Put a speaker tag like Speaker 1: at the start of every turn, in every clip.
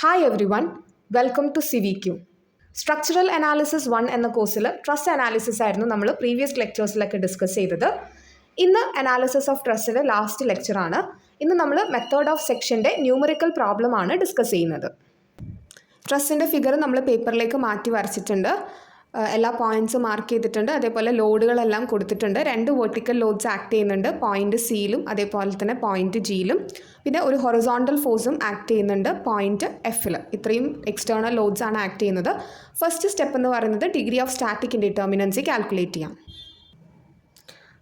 Speaker 1: Hi everyone, welcome to CVQ. Structural analysis 1 എന്ന കോഴ്സിൽ truss analysis ആയിരുന്നു നമ്മൾ പ്രീവിയസ് ലെക്ചേഴ്സിലൊക്കെ ഡിസ്കസ് ചെയ്തത്. ഇന്ന് അനാലിസിസ് ഓഫ് ട്രസ്സിൻ്റെ ലാസ്റ്റ് ലെക്ചറാണ്. ഇന്ന് നമ്മൾ മെത്തേഡ് ഓഫ് സെക്ഷൻ്റെ ന്യൂമറിക്കൽ പ്രോബ്ലം ആണ് ഡിസ്കസ് ചെയ്യുന്നത്. ട്രസ്സിൻ്റെ ഫിഗർ നമ്മൾ പേപ്പറിലേക്ക് മാറ്റി വരച്ചിട്ടുണ്ട്. എല്ലാ പോയിൻറ്റ്സ് മാർക്ക് ചെയ്തിട്ടുണ്ട്. അതേപോലെ ലോഡുകളെല്ലാം കൊടുത്തിട്ടുണ്ട്. 2 വെർട്ടിക്കൽ ലോഡ്സ് ആക്ട് ചെയ്യുന്നുണ്ട്, പോയിൻറ്റ് സിയിലും അതേപോലെ തന്നെ പോയിൻറ്റ് ജിയിലും. പിന്നെ ഒരു ഹൊറിസോണ്ടൽ ഫോഴ്സും ആക്ട് ചെയ്യുന്നുണ്ട് പോയിൻറ്റ് എഫിൽ. ഇത്രയും എക്സ്റ്റേണൽ ലോഡ്സ് ആണ് ആക്ട് ചെയ്യുന്നത്. ഫസ്റ്റ് സ്റ്റെപ്പ് എന്ന് പറയുന്നത് degree of static indeterminacy calculate ചെയ്യാം.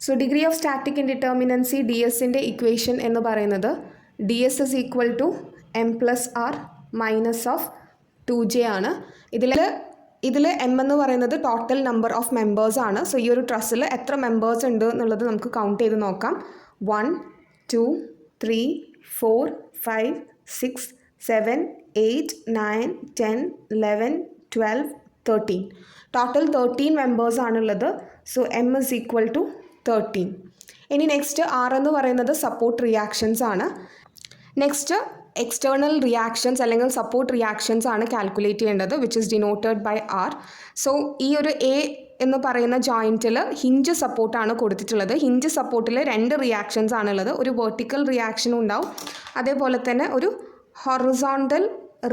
Speaker 1: So degree of static indeterminacy ഡിഎസിൻ്റെ ഇക്വേഷൻ എന്ന് പറയുന്നത് ds is equal to m+r minus of 2j ആണ്. ഇതിൽ എം എന്ന് പറയുന്നത് ടോട്ടൽ നമ്പർ ഓഫ് മെമ്പേഴ്സ് ആണ്. സോ ഈ ഒരു ട്രസ്സിൽ എത്ര മെമ്പേഴ്സ് ഉണ്ട് എന്നുള്ളത് നമുക്ക് കൗണ്ട് ചെയ്ത് നോക്കാം. 1 2 3 4 5 6 7 8 9 10 11 12 13. ടോട്ടൽ 13 മെമ്പേഴ്സ് ആണുള്ളത്. So M is equal to 13. ഇനി നെക്സ്റ്റ് ആർ എന്ന് പറയുന്നത് സപ്പോർട്ട് റിയാക്ഷൻസ് ആണ്. നെക്സ്റ്റ് എക്സ്റ്റേണൽ റിയാക്ഷൻസ് അല്ലെങ്കിൽ സപ്പോർട്ട് റിയാക്ഷൻസ് ആണ് കാൽക്കുലേറ്റ് ചെയ്യേണ്ടത്, which is denoted by R. So ഈ ഒരു എ എന്ന് പറയുന്ന ജോയിൻറ്റിൽ ഹിഞ്ച് സപ്പോർട്ടാണ് കൊടുത്തിട്ടുള്ളത്. ഹിഞ്ച് സപ്പോർട്ടിൽ 2 റിയാക്ഷൻസ് ആണുള്ളത്. ഒരു വെർട്ടിക്കൽ റിയാക്ഷനും ഉണ്ടാവും, അതേപോലെ തന്നെ ഒരു ഹൊറിസോണ്ടൽ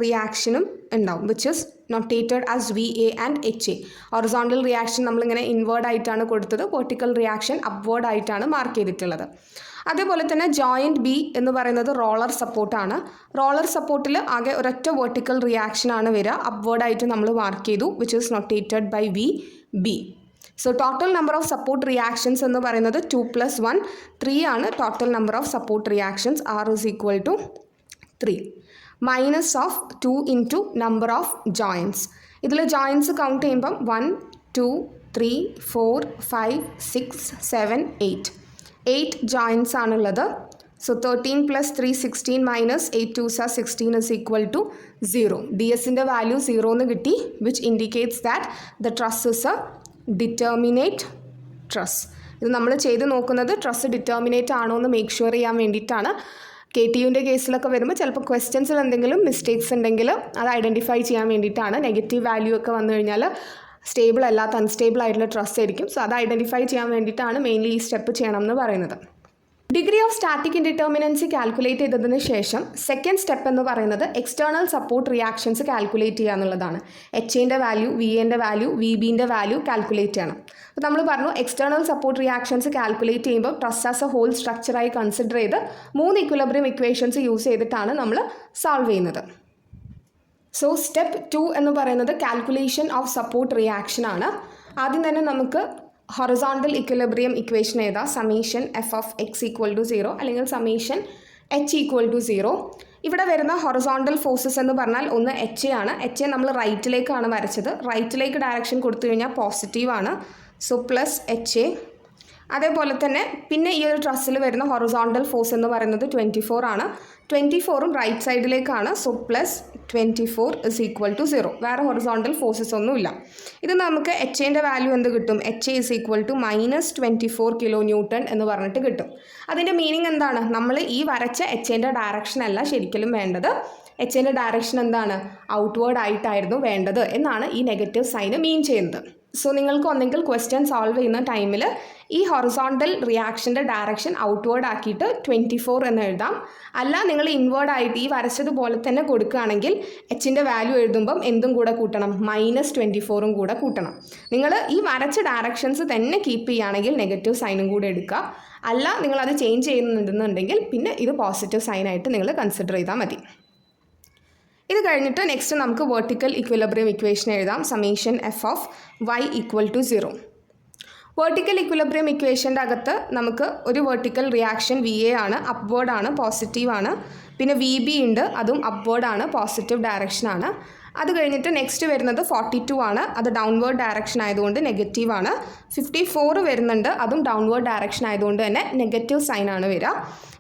Speaker 1: റിയാക്ഷനും ഉണ്ടാവും, which is notated as VA and HA. Horizontal reaction നമ്മളിങ്ങനെ ഇൻവേർഡ് ആയിട്ടാണ് കൊടുത്തത്, വെർട്ടിക്കൽ റിയാക്ഷൻ അപ്വേർഡ് ആയിട്ടാണ് മാർക്ക് ചെയ്തിട്ടുള്ളത്. അതേപോലെ തന്നെ ജോയിൻറ്റ് ബി എന്ന് പറയുന്നത് റോളർ സപ്പോർട്ടാണ്. റോളർ സപ്പോർട്ടിൽ ആകെ ഒരൊറ്റ വെർട്ടിക്കൽ റിയാക്ഷനാണ് വരിക, അപ്വേർഡായിട്ട് നമ്മൾ മാർക്ക് ചെയ്തു, which is notated by VB. So total number of support reactions എന്ന് പറയുന്നത് 2 + 1 3 ആണ്. Total number of support reactions R is equal to 3 minus of 2 into number of joints. ഇതിൽ ജോയിൻസ് കൗണ്ട് ചെയ്യുമ്പം 1 2 3 4 5 6 7 8 ജോയിൻസ് ആണുള്ളത്. So 13 + 3 16 minus 8 2s are 16 is equal to 0. ഡിഎസിൻ്റെ value 0 എന്ന് കിട്ടി, which indicates that the truss is a determinate truss. ഇത് നമ്മൾ ചെയ്ത് നോക്കുന്നത് ട്രസ് ഡിറ്റർമിനേറ്റ് ആണോ എന്ന് മേക്ക് ഷുവർ ചെയ്യാൻ വേണ്ടിയിട്ടാണ്. KTUവിൻ്റെ കേസിലൊക്കെ വരുമ്പോൾ ചിലപ്പോൾ ക്വസ്റ്റ്യൻസിൽ എന്തെങ്കിലും മിസ്റ്റേക്സ് ഉണ്ടെങ്കിൽ അത് ഐഡൻറ്റിഫൈ ചെയ്യാൻ വേണ്ടിയിട്ടാണ്. നെഗറ്റീവ് വാല്യൂ ഒക്കെ വന്നു കഴിഞ്ഞാൽ സ്റ്റേബിൾ അല്ലാത്ത അൺസ്റ്റേബിൾ ആയിട്ടുള്ള ട്രസ് ആയിരിക്കും. സോ അത് ഐഡൻറ്റിഫൈ ചെയ്യാൻ വേണ്ടിയിട്ടാണ് മെയിൻലി ഈ സ്റ്റെപ്പ് ചെയ്യണം എന്ന് പറയുന്നത്. Degree of static indeterminacy calculate ചെയ്തതിന് ശേഷം സെക്കൻഡ് സ്റ്റെപ്പ് എന്ന് പറയുന്നത് എക്സ്റ്റേണൽ സപ്പോർട്ട് റിയാക്ഷൻസ് കാൽക്കുലേറ്റ് ചെയ്യുക എന്നുള്ളതാണ്. HAൻ്റെ വാല്യൂ, VAൻ്റെ വാല്യൂ, VBൻ്റെ വാല്യൂ കാൽക്കുലേറ്റ് ചെയ്യണം. അപ്പോൾ നമ്മൾ പറഞ്ഞു എക്സ്റ്റേണൽ സപ്പോർട്ട് റിയാക്ഷൻസ് കാൽക്കുലേറ്റ് ചെയ്യുമ്പോൾ ട്രസ് ആസ് എ ഹോൾ സ്ട്രക്ചറായി കൺസിഡർ ചെയ്ത് 3 ഇക്വിലിബ്രിയം ഇക്വേഷൻസ് യൂസ് ചെയ്തിട്ടാണ് നമ്മൾ സോൾവ് ചെയ്യുന്നത്. സോ സ്റ്റെപ്പ് 2 എന്ന് പറയുന്നത് കാൽക്കുലേഷൻ ഓഫ് സപ്പോർട്ട് റിയാക്ഷൻ ആണ്. ആദ്യം തന്നെ നമുക്ക് ഹൊറിസോണ്ടൽ ഇക്വിലിബ്രിയം ഇക്വേഷൻ ഏതാ, സമേഷൻ f(x) = 0 അല്ലെങ്കിൽ സമേഷൻ h = 0. ഇവിടെ വരുന്ന ഹൊറിസോണ്ടൽ ഫോഴ്സസ് എന്ന് പറഞ്ഞാൽ ഒന്ന് HA ആണ്. HA നമ്മൾ റൈറ്റിലേക്കാണ് വരച്ചത്. റൈറ്റിലേക്ക് ഡയറക്ഷൻ കൊടുത്തു കഴിഞ്ഞാൽ പോസിറ്റീവാണ്. So plus HA. അതേപോലെ തന്നെ പിന്നെ ഈ ഒരു ട്രസ്സിൽ വരുന്ന ഹൊറിസോണ്ടൽ ഫോഴ്സ് എന്ന് പറയുന്നത് 24 ആണ്. 24ഉം റൈറ്റ് സൈഡിലേക്കാണ്. So plus 24 is equal to 0. വേറെ ഹൊറിസോണ്ടൽ ഫോഴ്സസ് ഒന്നുമില്ല. ഇത് നമുക്ക് HAൻ്റെ വാല്യൂ എന്ത് കിട്ടും? HA is equal to -24 kN എന്ന് പറഞ്ഞിട്ട് കിട്ടും. അതിൻ്റെ മീനിങ് എന്താണ്? നമ്മൾ ഈ വരച്ച HAൻ്റെ ഡയറക്ഷൻ അല്ല ശരിക്കും വേണ്ടത്. HAൻ്റെ ഡയറക്ഷൻ എന്താണ്? ഔട്ട്വേർഡ് ആയിട്ടായിരുന്നു വേണ്ടത് എന്നാണ് ഈ നെഗറ്റീവ് സൈന് മീൻ ചെയ്യുന്നത്. സോ നിങ്ങൾക്ക് ഒന്നെങ്കിൽ ക്വസ്റ്റ്യൻ സോൾവ് ചെയ്യുന്ന ടൈമിൽ ഈ ഹൊറിസോണ്ടൽ റിയാക്ഷൻ്റെ ഡയറക്ഷൻ ഔട്ട്വേർഡ് ആക്കിയിട്ട് 24 എന്ന് എഴുതാം. അല്ല നിങ്ങൾ ഇൻവേർഡ് ആയിട്ട് ഈ വരച്ചതുപോലെ തന്നെ കൊടുക്കുകയാണെങ്കിൽ Hൻ്റെ വാല്യൂ എഴുതുമ്പം എന്തും കൂടെ കൂട്ടണം, -24ഉം കൂടെ കൂട്ടണം. നിങ്ങൾ ഈ വരച്ച ഡയറക്ഷൻസ് തന്നെ കീപ്പ് ചെയ്യുകയാണെങ്കിൽ നെഗറ്റീവ് സൈനും കൂടെ എടുക്കുക. അല്ല നിങ്ങളത് ചേഞ്ച് ചെയ്യുന്നുണ്ടെന്നുണ്ടെങ്കിൽ പിന്നെ ഇത് പോസിറ്റീവ് സൈനായിട്ട് നിങ്ങൾ കൺസിഡർ ചെയ്താൽ മതി. ഇത് കഴിഞ്ഞിട്ട് നെക്സ്റ്റ് നമുക്ക് വെർട്ടിക്കൽ ഇക്വിലിബ്രിയം ഇക്വേഷൻ എഴുതാം. Summation f(y) = 0. വെർട്ടിക്കൽ ഇക്വിലിബ്രിയം ഇക്വേഷൻ്റെ അകത്ത് നമുക്ക് ഒരു വെർട്ടിക്കൽ റിയാക്ഷൻ VA ആണ്, അപ്വേർഡ് ആണ്, പോസിറ്റീവ് ആണ്. പിന്നെ VB ഉണ്ട്, അതും അപ്വേർഡ് ആണ്, പോസിറ്റീവ് ഡയറക്ഷൻ ആണ്. അത് കഴിഞ്ഞിട്ട് നെക്സ്റ്റ് വരുന്നത് 42 ആണ്, അത് ഡൗൺവേർഡ് ഡയറക്ഷൻ ആയതുകൊണ്ട് നെഗറ്റീവ് ആണ്. 54 വരുന്നുണ്ട്, അതും ഡൗൺവേർഡ് ഡയറക്ഷൻ ആയതുകൊണ്ട് തന്നെ നെഗറ്റീവ് സൈൻ ആണ് വരിക.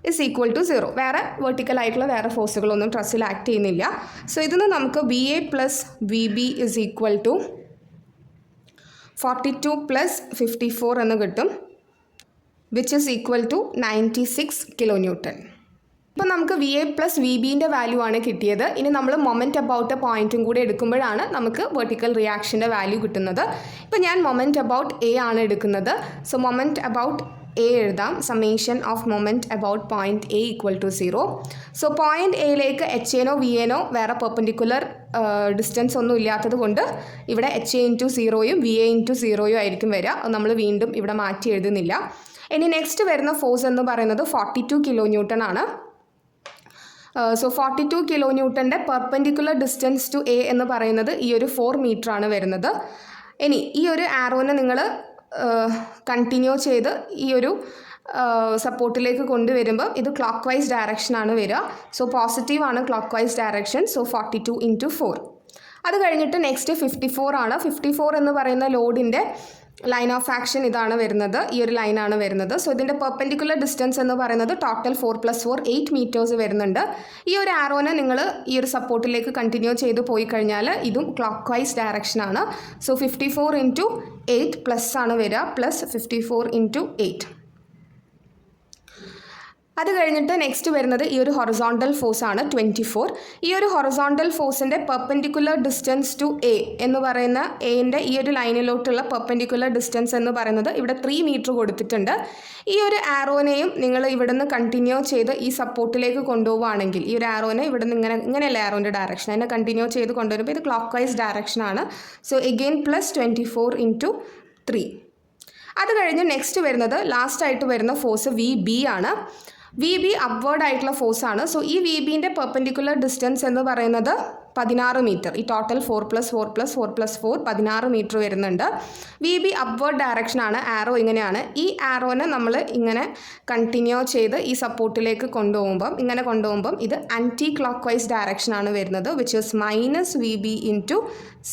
Speaker 1: Is equal to 0. വേറെ വെർട്ടിക്കൽ ആയിട്ടുള്ള വേറെ ഫോഴ്സുകളൊന്നും ട്രസ്സിൽ ആക്ട് ചെയ്യുന്നില്ല. സോ ഇതിന് നമുക്ക് VA + VB is equal to 42 + 54 എന്ന് കിട്ടും, which is equal to 96 kN. ഇപ്പോൾ നമുക്ക് വി എ പ്ലസ് വി ബിൻ്റെ വാല്യൂ ആണ് കിട്ടിയത്. ഇനി നമ്മൾ മൊമെൻറ്റ് അബൌട്ട് പോയിൻറ്റും കൂടി എടുക്കുമ്പോഴാണ് നമുക്ക് വെർട്ടിക്കൽ റിയാക്ഷൻ്റെ വാല്യൂ കിട്ടുന്നത്. ഇപ്പോൾ ഞാൻ മൊമെൻറ്റ് അബൌട്ട് എ ആണ് എടുക്കുന്നത്. സോ മൊമെൻറ്റ് അബൌട്ട് എ എഴുതാം. Summation of moment about point A equal to 0. So point എയിലേക്ക് എച്ച് എനോ വി എനോ വേറെ പെർപെൻഡിക്കുലർ ഡിസ്റ്റൻസ് ഒന്നും ഇല്ലാത്തത് കൊണ്ട് ഇവിടെ എച്ച് എ ഇൻറ്റു 0യും വി എ ഇൻറ്റു 0യും ആയിരിക്കും വരിക. നമ്മൾ വീണ്ടും ഇവിടെ മാറ്റി എഴുതുന്നില്ല. ഇനി നെക്സ്റ്റ് വരുന്ന ഫോഴ്സ് എന്ന് പറയുന്നത് 42 കിലോ ന്യൂട്ടൺ ആണ്. സോ 42 കിലോ ന്യൂട്ടൻ്റെ പെർപെൻഡിക്കുലർ ഡിസ്റ്റൻസ് ടു എ എന്ന് പറയുന്നത് ഈ ഒരു 4 മീറ്റർ ആണ് വരുന്നത്. ഇനി ഈ ഒരു ആരോനെ നിങ്ങൾ കണ്ടിന്യൂ ചെയ്ത് ഈ ഒരു സപ്പോർട്ടിലേക്ക് കൊണ്ടുവരുമ്പോൾ ഇത് ക്ലോക്ക് വൈസ് ഡയറക്ഷനാണ് വരിക. സോ പോസിറ്റീവാണ് clock vice direction. So 42 into 4. അത് കഴിഞ്ഞിട്ട് നെക്സ്റ്റ് 54 ആണ്. 54 എന്ന് പറയുന്ന ലോഡിൻ്റെ ലൈൻ ഓഫ് ആക്ഷൻ ഇതാണ് വരുന്നത്. ഈ ഒരു ലൈനാണ് വരുന്നത്. സോ ഇതിൻ്റെ പെർപെൻഡിക്കുലർ ഡിസ്റ്റൻസ് എന്ന് പറയുന്നത് ടോട്ടൽ 4 + 4 8 മീറ്റേഴ്സ് വരുന്നുണ്ട്. ഈ ഒരു ആരോനെ നിങ്ങൾ ഈ ഒരു സപ്പോർട്ടിലേക്ക് കണ്ടിന്യൂ ചെയ്ത് പോയി കഴിഞ്ഞാൽ ഇതും ക്ലോക്ക് വൈസ് ഡയറക്ഷനാണ്. സോ 54 ഇൻറ്റു 8 പ്ലസ് ആണ് വരിക. Plus 54 into 8. അത് കഴിഞ്ഞിട്ട് നെക്സ്റ്റ് വരുന്നത് ഈ ഒരു ഹൊറിസോണ്ടൽ ഫോഴ്സ് ആണ് 24. ഈ ഒരു ഹൊറിസോണ്ടൽ ഫോഴ്സിൻ്റെ പെർപെൻഡിക്കുലർ ഡിസ്റ്റൻസ് ടു എ എന്ന് പറയുന്ന എൻ്റെ ഈ ഒരു ലൈനിലോട്ടുള്ള പെർപെൻഡിക്കുലർ ഡിസ്റ്റൻസ് എന്ന് പറയുന്നത് ഇവിടെ 3 മീറ്റർ കൊടുത്തിട്ടുണ്ട്. ഈ ഒരു ആരോനെയും നിങ്ങൾ ഇവിടെ നിന്ന് കണ്ടിന്യൂ ചെയ്ത് ഈ സപ്പോർട്ടിലേക്ക് കൊണ്ടുപോവുകയാണെങ്കിൽ ഈ ഒരു ആരോനെ ഇവിടെ നിന്ന് ഇങ്ങനെയല്ല ആരോൻ്റെ ഡയറക്ഷൻ, അതിനെ കണ്ടിന്യൂ ചെയ്ത് കൊണ്ടുവരുമ്പോൾ ഇത് ക്ലോക്ക് വൈസ് ഡയറക്ഷനാണ്. So again plus 24 into 3. അത് കഴിഞ്ഞ് നെക്സ്റ്റ് വരുന്നത് ലാസ്റ്റായിട്ട് വരുന്ന ഫോഴ്സ് വി ബി ആണ്. വി ബി അപ്വേർഡ് ആയിട്ടുള്ള ഫോഴ്സാണ്. സോ ഈ വി ബിൻ്റെ പെർപെൻഡിക്കുലർ ഡിസ്റ്റൻസ് എന്ന് പറയുന്നത് 16 മീറ്റർ. ഈ ടോട്ടൽ 4 + 4 + 4 + 4 16 മീറ്റർ വരുന്നുണ്ട്. വി ബി അപ്വേർഡ് ഡയറക്ഷനാണ്. ആരോ ഇങ്ങനെയാണ്. ഈ ആരോനെ നമ്മൾ ഇങ്ങനെ കണ്ടിന്യൂ ചെയ്ത് ഈ സപ്പോർട്ടിലേക്ക് കൊണ്ടുപോകുമ്പം ഇത് ആൻറ്റി ക്ലോക്ക് വൈസ് ഡയറക്ഷനാണ് വരുന്നത്. Which is minus V B into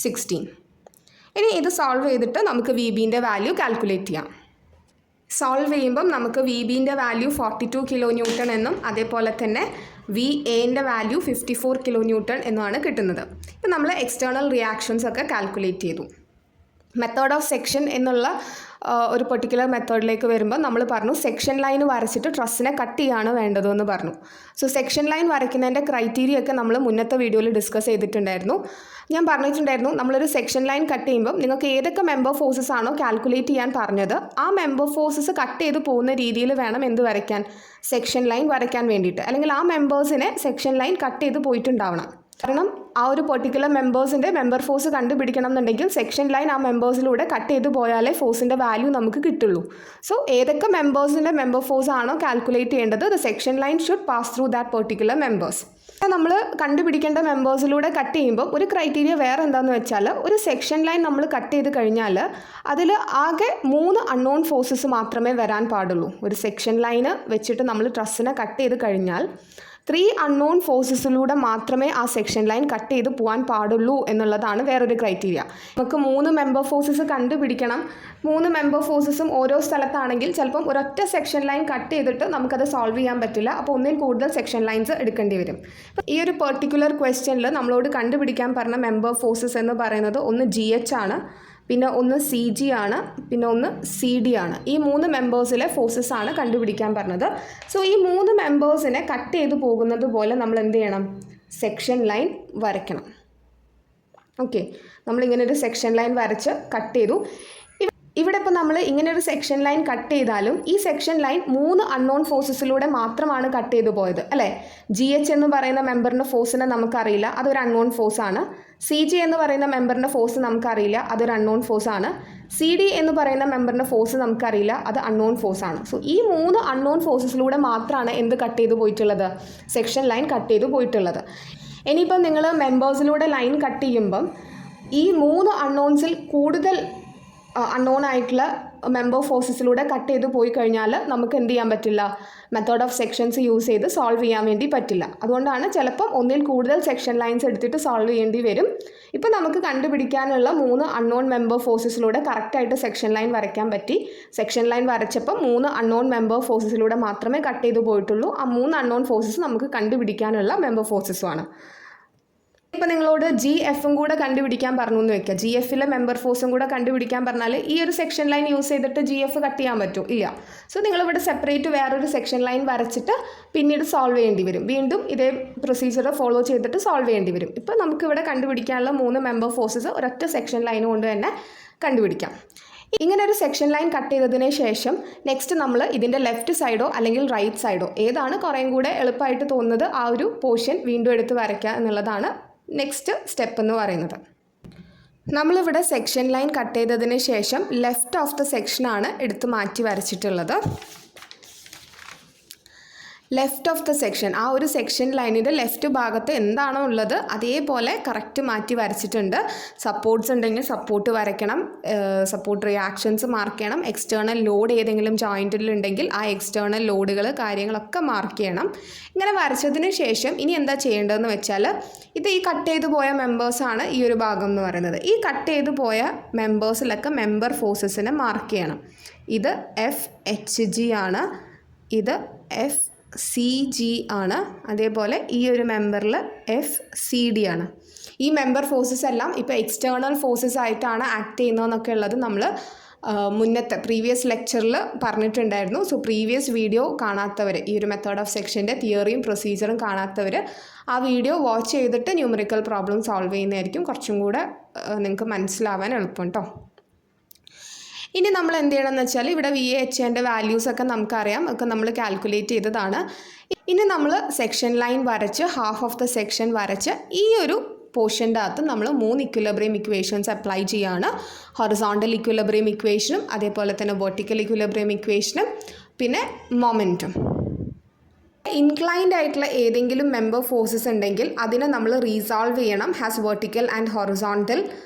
Speaker 1: 16. ഇനി ഇത് സോൾവ് ചെയ്തിട്ട് നമുക്ക് വി ബിൻ്റെ വാല്യൂ കാൽക്കുലേറ്റ് ചെയ്യാം. സോൾവ് ചെയ്യുമ്പം നമുക്ക് വി ബിൻ്റെ വാല്യൂ 42 കിലോ ന്യൂട്ടൺ എന്നും അതേപോലെ തന്നെ വി എൻ്റെ വാല്യൂ 54 കിലോ ന്യൂട്ടൺ എന്നുമാണ് കിട്ടുന്നത്. ഇപ്പം നമ്മൾ എക്സ്റ്റേണൽ റിയാക്ഷൻസ് ഒക്കെ കാൽക്കുലേറ്റ് ചെയ്തു. മെത്തേഡ് ഓഫ് സെക്ഷൻ എന്നുള്ള ഒരു പെർട്ടിക്കുലർ മെത്തേഡിലേക്ക് വരുമ്പോൾ നമ്മൾ പറഞ്ഞു സെക്ഷൻ ലൈൻ വരച്ചിട്ട് ട്രസ്സിനെ കട്ട് ചെയ്യാണ് വേണ്ടതെന്ന് പറഞ്ഞു. സോ സെക്ഷൻ ലൈൻ വരയ്ക്കുന്നതിൻ്റെ ക്രൈറ്റീരിയ ഒക്കെ നമ്മൾ മുന്നത്തെ വീഡിയോയിൽ ഡിസ്കസ് ചെയ്തിട്ടുണ്ടായിരുന്നു. ഞാൻ പറഞ്ഞിട്ടുണ്ടായിരുന്നു നമ്മളൊരു സെക്ഷൻ ലൈൻ കട്ട് ചെയ്യുമ്പോൾ നിങ്ങൾക്ക് ഏതൊക്കെ മെമ്പർ ഫോഴ്സസ് ആണോ കാൽക്കുലേറ്റ് ചെയ്യാൻ പറഞ്ഞത് ആ മെമ്പർ ഫോഴ്സസ് കട്ട് ചെയ്ത് പോകുന്ന രീതിയിൽ വേണം എന്ത് വരയ്ക്കാൻ, സെക്ഷൻ ലൈൻ വരയ്ക്കാൻ വേണ്ടിയിട്ട്. അല്ലെങ്കിൽ ആ മെമ്പേഴ്സിനെ സെക്ഷൻ ലൈൻ കട്ട് ചെയ്ത് പോയിട്ടുണ്ടാവണം. കാരണം ആ ഒരു പെർട്ടിക്കുലർ മെമ്പേഴ്സിൻ്റെ മെമ്പർ ഫോഴ്സ് കണ്ടുപിടിക്കണം എന്നുണ്ടെങ്കിൽ സെക്ഷൻ ലൈൻ ആ മെമ്പേഴ്സിലൂടെ കട്ട് ചെയ്ത് പോയാലേ ഫോഴ്സിൻ്റെ വാല്യൂ നമുക്ക് കിട്ടുള്ളൂ. സോ ഏതൊക്കെ മെമ്പേഴ്സിൻ്റെ മെമ്പർ ഫോഴ്സ് ആണോ കാൽക്കുലേറ്റ് ചെയ്യേണ്ടത് the section line should pass through that particular members. നമ്മൾ കണ്ടുപിടിക്കേണ്ട മെമ്പേഴ്സിലൂടെ കട്ട് ചെയ്യുമ്പോൾ ഒരു ക്രൈറ്റീരിയ വേറെ എന്താണെന്ന് വെച്ചാൽ ഒരു സെക്ഷൻ ലൈൻ നമ്മൾ കട്ട് ചെയ്ത് കഴിഞ്ഞാൽ അതിൽ ആകെ 3 അൺനോൺ ഫോഴ്സസ് മാത്രമേ വരാൻ പാടുള്ളൂ. ഒരു സെക്ഷൻ ലൈന് വെച്ചിട്ട് നമ്മൾ ട്രസ്സിനെ കട്ട് ചെയ്ത് കഴിഞ്ഞാൽ 3 അൺനോൺ ഫോഴ്സസിലൂടെ മാത്രമേ ആ സെക്ഷൻ ലൈൻ കട്ട് ചെയ്ത് പോകാൻ പാടുള്ളൂ എന്നുള്ളതാണ് വേറൊരു ക്രൈറ്റീരിയ. നമുക്ക് 3 മെമ്പർ ഫോഴ്സസ് കണ്ടുപിടിക്കണം. 3 മെമ്പർ ഫോഴ്സസും ഓരോ സ്ഥലത്താണെങ്കിൽ ചിലപ്പം ഒരൊറ്റ സെക്ഷൻ ലൈൻ കട്ട് ചെയ്തിട്ട് നമുക്കത് സോൾവ് ചെയ്യാൻ പറ്റില്ല. അപ്പോൾ ഒന്നിൽ കൂടുതൽ സെക്ഷൻ ലൈൻസ് എടുക്കേണ്ടി വരും. ഈ ഒരു പെർട്ടിക്കുലർ ക്വസ്റ്റ്യനിൽ നമ്മളോട് കണ്ടുപിടിക്കാൻ പറഞ്ഞ മെമ്പർ ഫോഴ്സസ് എന്ന് പറയുന്നത് ഒന്ന് GH ആണ്, പിന്നെ ഒന്ന് CG ആണ്, പിന്നെ ഒന്ന് CD ആണ്. ഈ 3 മെമ്പേഴ്സിലെ ഫോഴ്സസ് ആണ് കണ്ടുപിടിക്കാൻ പറഞ്ഞത്. സോ ഈ 3 മെമ്പേഴ്സിനെ കട്ട് ചെയ്ത് പോകുന്നത് പോലെ നമ്മൾ എന്ത് ചെയ്യണം, സെക്ഷൻ ലൈൻ വരയ്ക്കണം. ഓക്കെ, നമ്മളിങ്ങനെ ഒരു സെക്ഷൻ ലൈൻ വരച്ച് കട്ട് ചെയ്തു. ഇവിടെ ഇപ്പോൾ നമ്മൾ ഇങ്ങനെ ഒരു സെക്ഷൻ ലൈൻ കട്ട് ചെയ്താലും ഈ സെക്ഷൻ ലൈൻ 3 അൺനോൺ ഫോഴ്സസിലൂടെ മാത്രമാണ് കട്ട് ചെയ്ത് പോയത് അല്ലേ. GH എന്ന് പറയുന്ന മെമ്പറിൻ്റെ ഫോഴ്സിനെ നമുക്കറിയില്ല, അതൊരു അൺനോൺ ഫോഴ്സാണ്. CG എന്ന് പറയുന്ന മെമ്പറിൻ്റെ ഫോഴ്സ് നമുക്കറിയില്ല, അതൊരു അൺനോൺ ഫോഴ്സാണ്. CD എന്ന് പറയുന്ന മെമ്പറിൻ്റെ ഫോഴ്സ് നമുക്കറിയില്ല, അത് അൺനോൺ ഫോഴ്സാണ്. സോ ഈ 3 അൺനോൺ ഫോഴ്സസിലൂടെ മാത്രമാണ് എന്ത് കട്ട് ചെയ്ത് പോയിട്ടുള്ളത്, സെക്ഷൻ ലൈൻ കട്ട് ചെയ്ത് പോയിട്ടുള്ളത്. ഇനിയിപ്പം നിങ്ങൾ മെമ്പേഴ്സിലൂടെ ലൈൻ കട്ട് ചെയ്യുമ്പം ഈ 3 അൺനോൺസിൽ കൂടുതൽ അൺനോൺ ആയിട്ടുള്ള മെമ്പർ ഫോഴ്സസിലൂടെ കട്ട് ചെയ്ത് പോയി കഴിഞ്ഞാൽ നമുക്ക് എന്ത് ചെയ്യാൻ പറ്റില്ല, മെത്തേഡ് ഓഫ് സെക്ഷൻസ് യൂസ് ചെയ്ത് സോൾവ് ചെയ്യാൻ വേണ്ടി പറ്റില്ല. അതുകൊണ്ടാണ് ചിലപ്പം ഒന്നിൽ കൂടുതൽ സെക്ഷൻ ലൈൻസ് എടുത്തിട്ട് സോൾവ് ചെയ്യേണ്ടി വരും. ഇപ്പം നമുക്ക് കണ്ടുപിടിക്കാനുള്ള 3 അൺനോൺ മെമ്പർ ഫോഴ്സസിലൂടെ കറക്റ്റായിട്ട് സെക്ഷൻ ലൈൻ വരയ്ക്കാൻ പറ്റി. സെക്ഷൻ ലൈൻ വരച്ചപ്പോൾ 3 അൺനോൺ മെമ്പർ ഫോഴ്സസിലൂടെ മാത്രമേ കട്ട് ചെയ്ത് പോയിട്ടുള്ളൂ. ആ 3 അൺനോൺ ഫോഴ്സസ് നമുക്ക് കണ്ടുപിടിക്കാനുള്ള മെമ്പർ ഫോഴ്സസുമാണ്. ഇനിയിപ്പോൾ നിങ്ങളോട് GFും കൂടെ കണ്ടുപിടിക്കാൻ പറഞ്ഞു എന്ന് വെക്കുക. GFിലെ മെമ്പർ ഫോഴ്സും കൂടെ കണ്ടുപിടിക്കാൻ പറഞ്ഞാൽ ഈ ഒരു സെക്ഷൻ ലൈൻ യൂസ് ചെയ്തിട്ട് GF കട്ട് ചെയ്യാൻ പറ്റും? ഇല്ല. സോ നിങ്ങളിവിടെ സെപ്പറേറ്റ് വേറൊരു സെക്ഷൻ ലൈൻ വരച്ചിട്ട് പിന്നീട് സോൾവ് ചെയ്യേണ്ടി വരും. വീണ്ടും ഇതേ പ്രൊസീജിയർ ഫോളോ ചെയ്തിട്ട് സോൾവ് ചെയ്യേണ്ടി വരും. ഇപ്പോൾ നമുക്കിവിടെ കണ്ടുപിടിക്കാനുള്ള 3 മെമ്പർ ഫോഴ്സസ് ഒരൊറ്റ സെക്ഷൻ ലൈൻ കൊണ്ട് തന്നെ കണ്ടുപിടിക്കാം. ഇങ്ങനെ ഒരു സെക്ഷൻ ലൈൻ കട്ട് ചെയ്തതിന് ശേഷം നെക്സ്റ്റ് നമ്മൾ ഇതിൻ്റെ ലെഫ്റ്റ് സൈഡോ അല്ലെങ്കിൽ റൈറ്റ് സൈഡോ ഏതാണ് കുറേയും കൂടെ എളുപ്പമായിട്ട് തോന്നുന്നത് ആ ഒരു പോർഷൻ വീണ്ടും എടുത്ത് വരയ്ക്കുക എന്നുള്ളതാണ് നെക്സ്റ്റ് സ്റ്റെപ്പ് എന്ന് പറയുന്നത്. നമ്മളിവിടെ സെക്ഷൻ ലൈൻ കട്ട് ചെയ്തതിന് ശേഷം ലെഫ്റ്റ് ഓഫ് ദ സെക്ഷനാണ് എടുത്ത് മാറ്റി വരച്ചിട്ടുള്ളത്. ലെഫ്റ്റ് ഓഫ് ദ സെക്ഷൻ, ആ ഒരു സെക്ഷൻ ലൈനിൻ്റെ ലെഫ്റ്റ് ഭാഗത്ത് എന്താണോ ഉള്ളത് അതേപോലെ കറക്റ്റ് മാറ്റി വരച്ചിട്ടുണ്ട്. സപ്പോർട്ട്സ് ഉണ്ടെങ്കിൽ സപ്പോർട്ട് വരയ്ക്കണം, സപ്പോർട്ട് റിയാക്ഷൻസ് മാർക്ക് ചെയ്യണം, എക്സ്റ്റേണൽ ലോഡ് ഏതെങ്കിലും ജോയിൻറ്റിലുണ്ടെങ്കിൽ ആ എക്സ്റ്റേണൽ ലോഡുകൾ കാര്യങ്ങളൊക്കെ മാർക്ക് ചെയ്യണം. ഇങ്ങനെ വരച്ചതിന് ശേഷം ഇനി എന്താ ചെയ്യേണ്ടതെന്ന് വെച്ചാൽ ഇത് ഈ കട്ട് ചെയ്ത് പോയ മെമ്പേഴ്സാണ് ഈ ഒരു ഭാഗം എന്ന് പറയുന്നത്. ഈ കട്ട് ചെയ്ത് പോയ മെമ്പേഴ്സിലൊക്കെ മെമ്പർ ഫോഴ്സസിനെ മാർക്ക് ചെയ്യണം. ഇത് FHG ആണ്, ഇത് FCG ആണ്, അതേപോലെ ഈ ഒരു മെമ്പറിൽ FCD ആണ്. ഈ മെമ്പർ ഫോഴ്സസ് എല്ലാം ഇപ്പോൾ എക്സ്റ്റേണൽ ഫോഴ്സസ് ആയിട്ടാണ് ആക്ട് ചെയ്യുന്നതെന്നൊക്കെ ഉള്ളത് നമ്മൾ മുന്നത്തെ പ്രീവിയസ് ലെക്ചറിൽ പറഞ്ഞിട്ടുണ്ടായിരുന്നു. സോ പ്രീവിയസ് വീഡിയോ കാണാത്തവർ, ഈ ഒരു മെത്തേഡ് ഓഫ് സെക്ഷൻ്റെ തിയറിയും പ്രൊസീജിയറും കാണാത്തവർ ആ വീഡിയോ വാച്ച് ചെയ്തിട്ട് ന്യൂമറിക്കൽ പ്രോബ്ലം സോൾവ് ചെയ്യുന്നതായിരിക്കും കുറച്ചും കൂടെ നിങ്ങൾക്ക് മനസ്സിലാവാൻ എളുപ്പം കേട്ടോ. ഇനി നമ്മൾ എന്ത് ചെയ്യണമെന്ന് വെച്ചാൽ ഇവിടെ VHൻ്റെ വാല്യൂസൊക്കെ നമുക്കറിയാം, ഒക്കെ നമ്മൾ കാൽക്കുലേറ്റ് ചെയ്തതാണ്. ഇനി നമ്മൾ സെക്ഷൻ ലൈൻ വരച്ച് ഹാഫ് ഓഫ് ദ സെക്ഷൻ വരച്ച് ഈ ഒരു പോർഷൻ്റെ അകത്ത് നമ്മൾ 3 ഇക്വിലിബ്രിയം ഇക്വേഷൻസ് അപ്ലൈ ചെയ്യുകയാണ്. ഹൊറിസോണ്ടൽ ഇക്വിലിബ്രിയം ഇക്വേഷനും അതേപോലെ തന്നെ വെർട്ടിക്കൽ ഇക്വിലിബ്രിയം ഇക്വേഷനും പിന്നെ മൊമെൻറ്റും. ഇൻക്ലൈൻഡ് ആയിട്ടുള്ള ഏതെങ്കിലും മെമ്പർ ഫോഴ്സസ് ഉണ്ടെങ്കിൽ അതിനെ നമ്മൾ റീസോൾവ് ചെയ്യണം has vertical and horizontal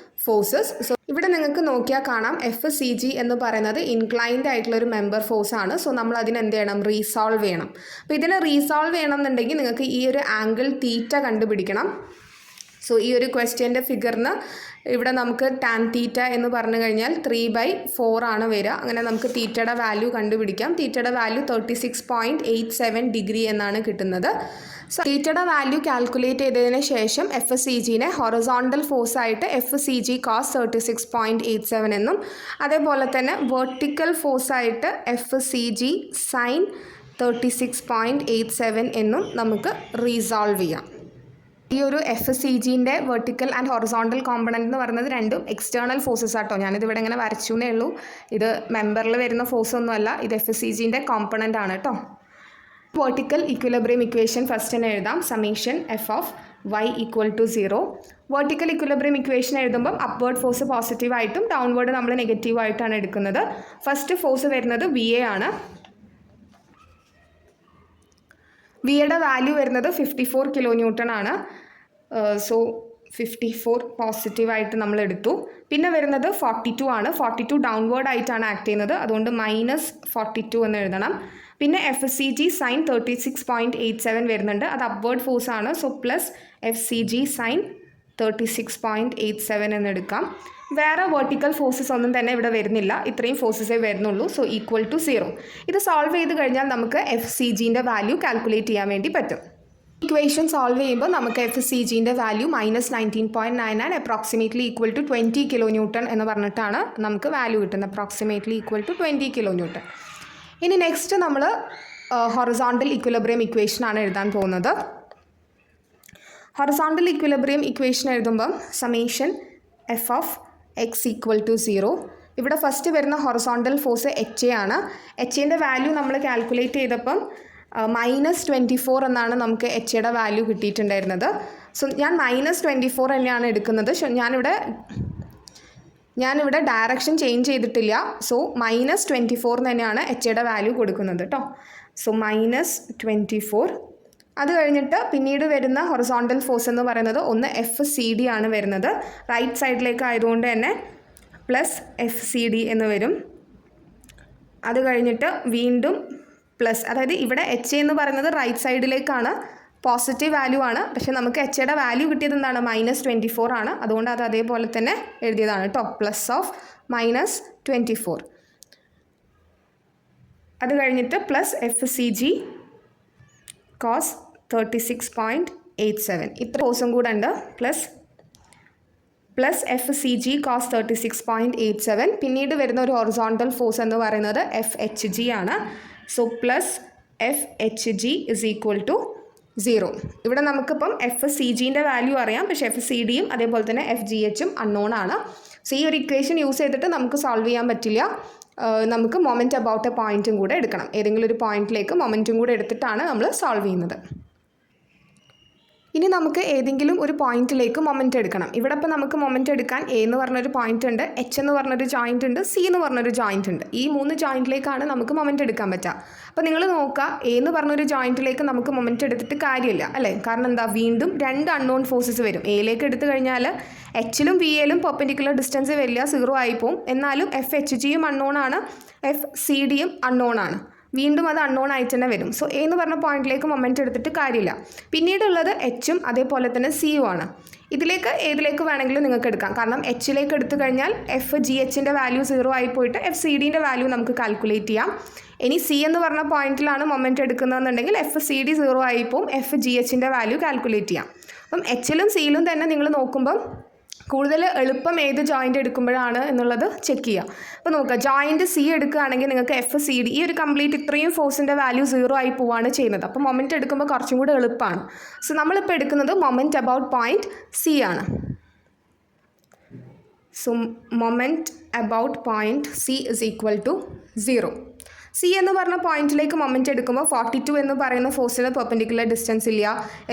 Speaker 1: forces. So ഇവിടെ നിങ്ങൾക്ക് നോക്കിയാൽ കാണാം FCG എന്ന് പറയുന്നത് ഇൻക്ലൈൻഡ് ആയിട്ടുള്ള ഒരു മെമ്പർ ഫോഴ്സ് ആണ്. സോ നമ്മൾ അതിന് എന്ത് ചെയ്യണം, റീസോൾവ് ചെയ്യണം. അപ്പോൾ ഇതിനെ റീസോൾവ് ചെയ്യണം എന്നുണ്ടെങ്കിൽ നിങ്ങൾക്ക് ഈ ഒരു ആംഗിൾ തീറ്റ കണ്ടുപിടിക്കണം. സോ ഈ ഒരു ക്വസ്റ്റ്യൻ്റെ ഫിഗറിന് ഇവിടെ നമുക്ക് ടാൻ തീറ്റ എന്ന് പറഞ്ഞു കഴിഞ്ഞാൽ 3/4 ആണ് വരിക. അങ്ങനെ നമുക്ക് തീറ്റയുടെ വാല്യൂ കണ്ടുപിടിക്കാം. തീറ്റയുടെ വാല്യൂ 36.87 ഡിഗ്രി എന്നാണ് കിട്ടുന്നത്. സോ തീറ്റയുടെ വാല്യൂ കാൽക്കുലേറ്റ് ചെയ്തതിന് ശേഷം FCGനെ ഹൊറിസോണ്ടൽ ഫോഴ്സായിട്ട് FCG cos 36.87 എന്നും അതേപോലെ തന്നെ വെർട്ടിക്കൽ ഫോഴ്സായിട്ട് FCG sin 36.87 എന്നും നമുക്ക് റീസോൾവ് ചെയ്യാം. ഈ ഒരു FCGൻ്റെ വെർട്ടിക്കൽ ആൻഡ് ഹൊറിസോണ്ടൽ കോമ്പണൻറ്റ് എന്ന് പറയുന്നത് രണ്ടും എക്സ്റ്റേണൽ ഫോഴ്സസ് ആട്ടോ. ഞാനിതിവിടെ ഇങ്ങനെ വരച്ചു എന്നേ ഉള്ളൂ. ഇത് മെമ്പറിൽ വരുന്ന ഫോഴ്സ് ഒന്നുമല്ല, ഇത് FCGൻ്റെ കോമ്പണൻ്റ് ആണ് കേട്ടോ. വെർട്ടിക്കൽ ഇക്വിലിബ്രിയം ഇക്വേഷൻ ഫസ്റ്റ് തന്നെ എഴുതാം. Summation F of y = 0. Vertical equilibrium equation എഴുതുമ്പം അപ്വേർഡ് ഫോഴ്സ് പോസിറ്റീവായിട്ടും ഡൗൺവേർഡ് നമ്മൾ നെഗറ്റീവായിട്ടാണ് എടുക്കുന്നത്. ഫസ്റ്റ് ഫോഴ്സ് വരുന്നത് VA ആണ്. വിയുടെ വാല്യൂ വരുന്നത് 54 kN ആണ്. സോ 54 പോസിറ്റീവായിട്ട് നമ്മൾ എടുത്തു. പിന്നെ വരുന്നത് 42 ആണ്. 42 ഡൗൺവേർഡ് ആയിട്ടാണ് ആക്ട് ചെയ്യുന്നത്, അതുകൊണ്ട് -42 എന്ന് എഴുതണം. പിന്നെ FCG sin 36.87 വരുന്നുണ്ട്, അത് അപ്വേർഡ് ഫോഴ്സ് ആണ്. സോ പ്ലസ് FCG sin 36.87 എന്ന് എടുക്കാം. വേറെ വെർട്ടിക്കൽ ഫോഴ്സസ് ഒന്നും തന്നെ ഇവിടെ വരുന്നില്ല, ഇത്രയും ഫോഴ്സസേ വരുന്നുള്ളൂ. സോ =0. ഇത് സോൾവ് ചെയ്ത് കഴിഞ്ഞാൽ നമുക്ക് FCGൻ്റെ വാല്യൂ കാൽക്കുലേറ്റ് ചെയ്യാൻ വേണ്ടി പറ്റും. ഇക്വേഷൻ സോൾവ് ചെയ്യുമ്പോൾ നമുക്ക് FCGൻ്റെ വാല്യൂ -19.99 അപ്രോക്സിമേറ്റ്ലി = 20 kN എന്ന് പറഞ്ഞിട്ടാണ് നമുക്ക് വാല്യൂ കിട്ടുന്നത്. Approximately = 20 kN. ഇനി നെക്സ്റ്റ് നമ്മൾ ഹൊറിസോണ്ടൽ ഇക്വിലിബ്രിയം ഇക്വേഷനാണ് എഴുതാൻ പോകുന്നത്. ഹൊറിസോണ്ടൽ ഇക്വിലിബ്രിയം ഇക്വേഷൻ എഴുതുമ്പം സമ്മേഷൻ F of x = 0. ഇവിടെ ഫസ്റ്റ് വരുന്ന ഹൊറിസോണ്ടൽ ഫോഴ്സ് HA ആണ്. HAൻ്റെ വാല്യൂ നമ്മൾ കാൽക്കുലേറ്റ് ചെയ്തപ്പം -24 എന്നാണ് നമുക്ക് HAയുടെ വാല്യൂ കിട്ടിയിട്ടുണ്ടായിരുന്നത്. സോ ഞാൻ -24 തന്നെയാണ് എടുക്കുന്നത്. ഞാനിവിടെ ഡയറക്ഷൻ ചേഞ്ച് ചെയ്തിട്ടില്ല. സോ -24 തന്നെയാണ് HAയുടെ വാല്യൂ കൊടുക്കുന്നത് കേട്ടോ. സോ -24. അത് കഴിഞ്ഞിട്ട് പിന്നീട് വരുന്ന ഹൊറിസോണ്ടൽ ഫോഴ്സ് എന്ന് പറയുന്നത് ഒന്ന് FCD ആണ് വരുന്നത്. റൈറ്റ് സൈഡിലേക്ക് ആയതുകൊണ്ട് തന്നെ പ്ലസ് FCD എന്ന് വരും. അത് കഴിഞ്ഞിട്ട് വീണ്ടും പ്ലസ്, അതായത് ഇവിടെ HA എന്ന് പറയുന്നത് റൈറ്റ് സൈഡിലേക്കാണ്, പോസിറ്റീവ് വാല്യൂ ആണ്. പക്ഷേ നമുക്ക് HAയുടെ വാല്യൂ കിട്ടിയത് എന്താണ്, -24 ആണ്. അതുകൊണ്ട് അത് അതേപോലെ തന്നെ എഴുതിയതാണ് കേട്ടോ, പ്ലസ് ഓഫ് -24. അത് കഴിഞ്ഞിട്ട് പ്ലസ് FCG cos 36.87 87 ഇത്ര ഫോഴ്സും കൂടെ ഉണ്ട് പ്ലസ് FCG cos 36.87. പിന്നീട് വരുന്ന ഒരു ഹൊറിസോണ്ടൽ ഫോഴ്സ് എന്ന് പറയുന്നത് FHG ആണ്. So plus FHG is equal to 0. ഇവിടെ നമുക്കിപ്പം FCGൻ്റെ വാല്യൂ അറിയാം, പക്ഷേ FCDയും അതേപോലെ തന്നെ FGHും അൺനോൺ ആണ്. സോ ഈ ഒരു ഇക്വേഷൻ യൂസ് ചെയ്തിട്ട് നമുക്ക് സോൾവ് ചെയ്യാൻ പറ്റില്ല. നമുക്ക് മൊമെൻറ്റ് അബൌട്ട് എ പോയിൻറ്റും കൂടെ എടുക്കണം. ഏതെങ്കിലും ഒരു പോയിൻറ്റിലേക്ക് മൊമെൻറ്റും കൂടെ എടുത്തിട്ടാണ് നമ്മൾ സോൾവ് ചെയ്യുന്നത്. ഇനി നമുക്ക് ഏതെങ്കിലും ഒരു പോയിന്റിലേക്ക് മൊമെൻറ്റ് എടുക്കണം. ഇവിടെ ഇപ്പോൾ നമുക്ക് മൊമെൻറ്റ് എടുക്കാൻ എ എന്ന് പറഞ്ഞൊരു പോയിന്റ് ഉണ്ട്, എച്ച് എന്ന് പറഞ്ഞൊരു ജോയിൻ്റ് ഉണ്ട്, സി എന്ന് പറഞ്ഞൊരു ജോയിൻ്റ് ഉണ്ട്. ഈ 3 ജോയിൻറ്റിലേക്കാണ് നമുക്ക് മൊമെൻറ്റ് എടുക്കാൻ പറ്റുക. അപ്പോൾ നിങ്ങൾ നോക്കുക, എ എന്ന് പറഞ്ഞൊരു ജോയിൻറ്റിലേക്ക് നമുക്ക് മൊമെൻറ്റ് എടുത്തിട്ട് കാര്യമില്ല അല്ലേ? കാരണം എന്താ, വീണ്ടും 2 അൺനോൺ ഫോഴ്സസ് വരും. എയിലേക്ക് എടുത്തു കഴിഞ്ഞാൽ എച്ചിലും വി എയിലും പെർപെൻഡിക്കുലർ ഡിസ്റ്റൻസ് വരില്ല, 0 ആയിപ്പോവും. എന്നാലും FHGയും അൺനോൺ ആണ്, FCDയും അൺനോൺ ആണ്. വീണ്ടും അത് അൺനോൺ ആയിട്ട് തന്നെ വരും. സോ എ എന്ന് പറഞ്ഞ പോയിന്റിലേക്ക് മൊമെൻറ്റ് എടുത്തിട്ട് കാര്യമില്ല. പിന്നീടുള്ളത് എച്ചും അതേപോലെ തന്നെ സിയും ആണ്. ഇതിലേക്ക് ഏതിലേക്ക് വേണമെങ്കിലും നിങ്ങൾക്ക് എടുക്കാം. കാരണം എച്ചിലേക്ക് എടുത്തു കഴിഞ്ഞാൽ FGHൻ്റെ വാല്യൂ 0 ആയി പോയിട്ട് FCDൻ്റെ വാല്യൂ നമുക്ക് കാൽക്കുലേറ്റ് ചെയ്യാം. ഇനി സി എന്ന് പറഞ്ഞ പോയിന്റിലാണ് മൊമെൻറ്റ് എടുക്കുന്നതെന്നുണ്ടെങ്കിൽ FCD 0 ആയി പോവും, FGHൻ്റെ വാല്യൂ കാൽക്കുലേറ്റ് ചെയ്യാം. അപ്പം എച്ചിലും സിയിലും തന്നെ നിങ്ങൾ നോക്കുമ്പം കൂടുതൽ എളുപ്പം ഏത് ജോയിൻ്റ് എടുക്കുമ്പോഴാണ് എന്നുള്ളത് ചെക്ക് ചെയ്യുക. അപ്പോൾ നോക്കുക, ജോയിൻ്റ് സി എടുക്കുകയാണെങ്കിൽ നിങ്ങൾക്ക് FCD ഈ ഒരു കംപ്ലീറ്റ് ഇത്രയും ഫോഴ്സിൻ്റെ വാല്യൂ 0 ആയി പോവുകയാണ് ചെയ്യുന്നത്. അപ്പോൾ മൊമെൻറ്റ് എടുക്കുമ്പോൾ കുറച്ചും കൂടെ എളുപ്പമാണ്. സോ നമ്മളിപ്പോൾ എടുക്കുന്നത് മൊമെൻറ്റ് അബൌട്ട് പോയിൻറ്റ് സി ആണ്. So moment about point C is equal to 0. C എന്ന് പറഞ്ഞ പോയിന്റിലേക്ക് മൊമെൻറ്റ് എടുക്കുമ്പോൾ 42 എന്ന് പറയുന്ന ഫോഴ്സിന് പെർപെൻഡിക്കുലർ ഡിസ്റ്റൻസ് ഇല്ല,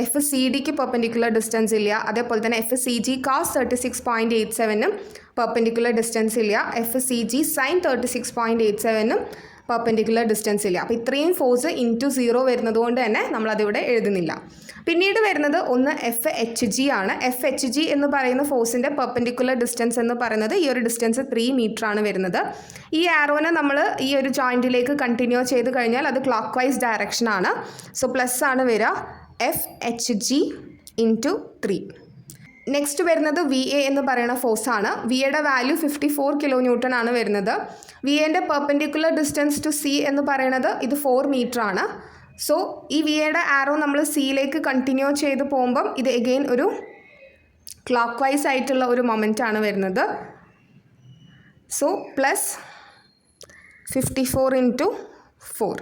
Speaker 1: FCDക്ക് പെർപെൻഡിക്കുലർ ഡിസ്റ്റൻസ് ഇല്ല, അതേപോലെ തന്നെ FCG cos 36.87നും പെർപെൻഡിക്കുലർ ഡിസ്റ്റൻസ് ഇല്ല, FCG sin 36.87നും പെർപെൻഡിക്കുലർ ഡിസ്റ്റൻസ് ഇല്ല. അപ്പോൾ ഇത്രയും ഫോഴ്സ് ഇൻറ്റു 0 വരുന്നത് കൊണ്ട് തന്നെ നമ്മളതിവിടെ എഴുതുന്നില്ല. പിന്നീട് വരുന്നത് ഒന്ന് FHG ആണ്. FHG എന്ന് പറയുന്ന ഫോഴ്സിൻ്റെ പെർപെൻഡിക്കുലർ ഡിസ്റ്റൻസ് എന്ന് പറയുന്നത് ഈ ഒരു ഡിസ്റ്റൻസ് 3 മീറ്റർ ആണ് വരുന്നത്. ഈ ആരോനെ നമ്മൾ ഈ ഒരു ജോയിൻറ്റിലേക്ക് കണ്ടിന്യൂ ചെയ്ത് കഴിഞ്ഞാൽ അത് ക്ലോക്ക് വൈസ് ഡയറക്ഷൻ ആണ്. സോ പ്ലസ് ആണ് വരിക, FHG ഇൻറ്റു 3. നെക്സ്റ്റ് വരുന്നത് VA എന്ന് പറയുന്ന ഫോഴ്സാണ്. വിയുടെ വാല്യൂ 54 കിലോ ന്യൂട്ടൺ ആണ് വരുന്നത്. വിയുടെ പെർപെൻഡിക്കുലർ ഡിസ്റ്റൻസ് ടു സി എന്ന് പറയുന്നത് ഇത് 4 മീറ്റർ ആണ്. സോ ഈ വിയുടെ ആരോ നമ്മൾ സിയിലേക്ക് കണ്ടിന്യൂ ചെയ്ത് പോകുമ്പം ഇത് എഗെയിൻ ഒരു ക്ലോക്ക് വൈസ് ആയിട്ടുള്ള ഒരു മൊമെൻ്റ് ആണ് വരുന്നത്. So plus 54 into 4.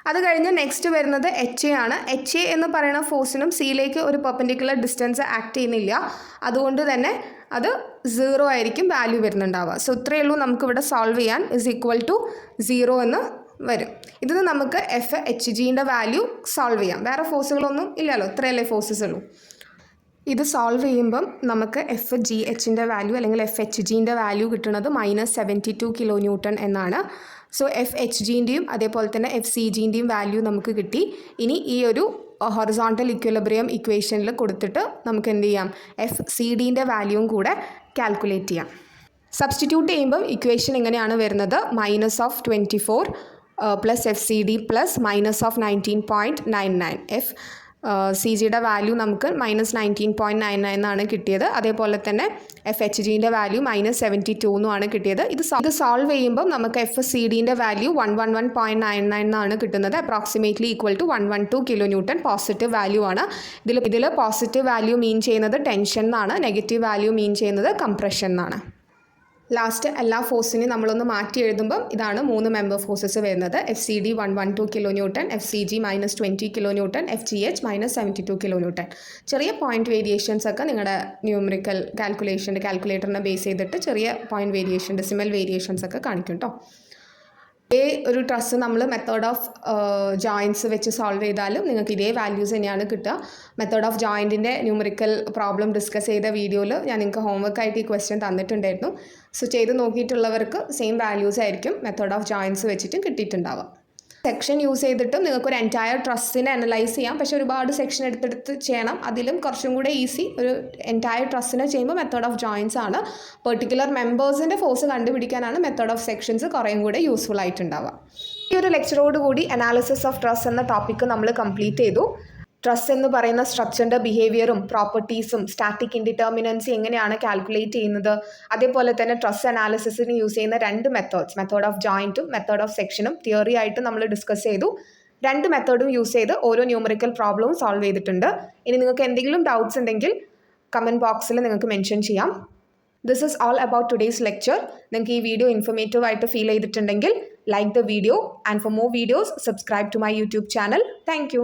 Speaker 1: അത് കഴിഞ്ഞ് നെക്സ്റ്റ് വരുന്നത് HA ആണ്. HA എന്ന് പറയുന്ന ഫോഴ്സിനും സിയിലേക്ക് ഒരു പെർപെൻഡിക്കുലർ ഡിസ്റ്റൻസ് ആക്ട് ചെയ്യുന്നില്ല, അതുകൊണ്ട് തന്നെ അത് 0 ആയിരിക്കും വാല്യൂ വരുന്നുണ്ടാവുക. സോ ഇത്രയേ ഉള്ളൂ നമുക്കിവിടെ സോൾവ് ചെയ്യാൻ. ഇസ് ഈക്വൽ ടു 0 എന്ന് വരും. ഇതിന് നമുക്ക് FHGൻ്റെ വാല്യൂ സോൾവ് ചെയ്യാം. വേറെ ഫോഴ്സുകളൊന്നും ഇല്ലല്ലോ, ഇത്രയല്ലേ ഫോഴ്സസ് ഉള്ളൂ. ഇത് സോൾവ് ചെയ്യുമ്പം നമുക്ക് FGHൻ്റെ വാല്യൂ അല്ലെങ്കിൽ FHGൻ്റെ വാല്യൂ കിട്ടുന്നത് -72 കിലോ ന്യൂട്ടൺ എന്നാണ്. സോ FHGൻ്റെയും അതേപോലെ തന്നെ FCGൻ്റെയും വാല്യൂ നമുക്ക് കിട്ടി. ഇനി ഈ ഒരു ഹൊറിസോണ്ടൽ ഇക്വിലിബ്രിയം ഇക്വേഷനിൽ കൊടുത്തിട്ട് നമുക്ക് എന്ത് ചെയ്യാം, FCDൻ്റെ വാല്യൂവും കൂടെ കാൽക്കുലേറ്റ് ചെയ്യാം. സബ്സ്റ്റിറ്റ്യൂട്ട് ചെയ്യുമ്പം ഇക്വേഷൻ എങ്ങനെയാണ് വരുന്നത്, -24 പ്ലസ് FCD പ്ലസ് -19.99. FCGയുടെ വാല്യൂ നമുക്ക് -19.99 എന്നാണ് കിട്ടിയത്. അതേപോലെ തന്നെ FHGൻ്റെ വാല്യൂ -72 എന്നുമാണ് കിട്ടിയത്. ഇത് സോൾവ് ചെയ്യുമ്പം നമുക്ക് FCDൻ്റെ വാല്യൂ 111.99 എന്നാണ് കിട്ടുന്നത്. Approximately equal to 112 kilo newton positive value ആണ്. ഇതിൽ പോസിറ്റീവ് വാല്യൂ മീൻ ചെയ്യുന്നത് ടെൻഷൻ എന്നാണ്, നെഗറ്റീവ് വാല്യൂ മീൻ ചെയ്യുന്നത് കംപ്രഷൻ എന്നാണ്. ലാസ്റ്റ് എല്ലാ ഫോഴ്സിനെയും നമ്മളൊന്ന് മാറ്റി എഴുതുമ്പം ഇതാണ് 3 മെമ്പർ ഫോഴ്സസ് വരുന്നത്. FCD 112 kilo newton, FCG -20 kilo newton, FGH -72 kilo newton. ചെറിയ പോയിന്റ് വേരിയേഷൻസ് ഒക്കെ നിങ്ങളുടെ ന്യൂമറിക്കൽ കാൽക്കുലേറ്ററിനെ ബേസ് ചെയ്തിട്ട് ചെറിയ പോയിന്റ് വേരിയേഷൻ, ഡെസിമൽ വേരിയേഷൻസ് ഒക്കെ കാണിക്കും കേട്ടോ. ഇതേ ഒരു ട്രസ് നമ്മൾ മെത്തേഡ് ഓഫ് ജോയിൻറ്റ്സ് വെച്ച് സോൾവ് ചെയ്താലും നിങ്ങൾക്ക് ഇതേ വാല്യൂസ് തന്നെയാണ് കിട്ടുക. മെത്തേഡ് ഓഫ് ജോയിൻറ്റിൻ്റെ ന്യൂമറിക്കൽ പ്രോബ്ലം ഡിസ്കസ് ചെയ്ത വീഡിയോയിൽ ഞാൻ നിങ്ങൾക്ക് ഹോംവർക്കായിട്ട് ഈ ക്വസ്റ്റ്യൻ തന്നിട്ടുണ്ടായിരുന്നു. സോ ചെയ്ത് നോക്കിയിട്ടുള്ളവർക്ക് സെയിം വാല്യൂസ് ആയിരിക്കും മെത്തേഡ് ഓഫ് ജോയിൻറ്റ്സ് വെച്ചിട്ട് കിട്ടിയിട്ടുണ്ടാവുക. സെക്ഷൻ യൂസ് ചെയ്തിട്ടും നിങ്ങൾക്കൊരു എൻറ്റയർ ട്രസ്സിനെ അനലൈസ് ചെയ്യാം, പക്ഷേ ഒരുപാട് സെക്ഷൻ എടുത്തെടുത്ത് ചെയ്യണം. അതിലും കുറച്ചും കൂടെ ഈസി ഒരു എൻറ്റയർ ട്രസ്സിനെ ചെയ്യുമ്പോൾ മെത്തേഡ് ഓഫ് ജോയിൻറ്റ്സ് ആണ്. പെർട്ടിക്കുലർ മെമ്പേഴ്സിൻ്റെ ഫോഴ്സ് കണ്ടുപിടിക്കാനാണ് മെത്തേഡ് ഓഫ് സെക്ഷൻസ് കുറേയും കൂടെ യൂസ്ഫുൾ ആയിട്ടുണ്ടാവുക. ഈ ഒരു ലെക്ചറോട് കൂടി അനാലിസിസ് ഓഫ് ട്രസ് എന്ന ടോപ്പിക്ക് നമ്മൾ കംപ്ലീറ്റ് ചെയ്തു. ട്രസ് എന്ന് പറയുന്ന സ്ട്രക്ചറിൻ്റെ ബിഹേവിയറും പ്രോപ്പർട്ടീസും സ്റ്റാറ്റിക് ഇൻഡിറ്റർമിനൻസി എങ്ങനെയാണ് കാൽക്കുലേറ്റ് ചെയ്യുന്നത്, അതേപോലെ തന്നെ ട്രസ് അനാലിസിസിന് യൂസ് ചെയ്യുന്ന 2 മെത്തേഡ് ഓഫ് ജോയിൻറ്റും മെത്തേഡ് ഓഫ് സെക്ഷനും തിയറി ആയിട്ട് നമ്മൾ ഡിസ്കസ് ചെയ്തു. രണ്ട് മെത്തേഡും യൂസ് ചെയ്ത് ഓരോ ന്യൂമറിക്കൽ പ്രോബ്ലവും സോൾവ് ചെയ്തിട്ടുണ്ട്. ഇനി നിങ്ങൾക്ക് എന്തെങ്കിലും ഡൗട്ട്സ് ഉണ്ടെങ്കിൽ കമൻറ്റ് ബോക്സിൽ നിങ്ങൾക്ക് മെൻഷൻ ചെയ്യാം. This is all about today's lecture. നിങ്ങൾക്ക് ഈ വീഡിയോ ഇൻഫോർമേറ്റീവ് ആയിട്ട് ഫീൽ ചെയ്തിട്ടുണ്ടെങ്കിൽ like the video and for more videos subscribe to my YouTube channel. Thank U.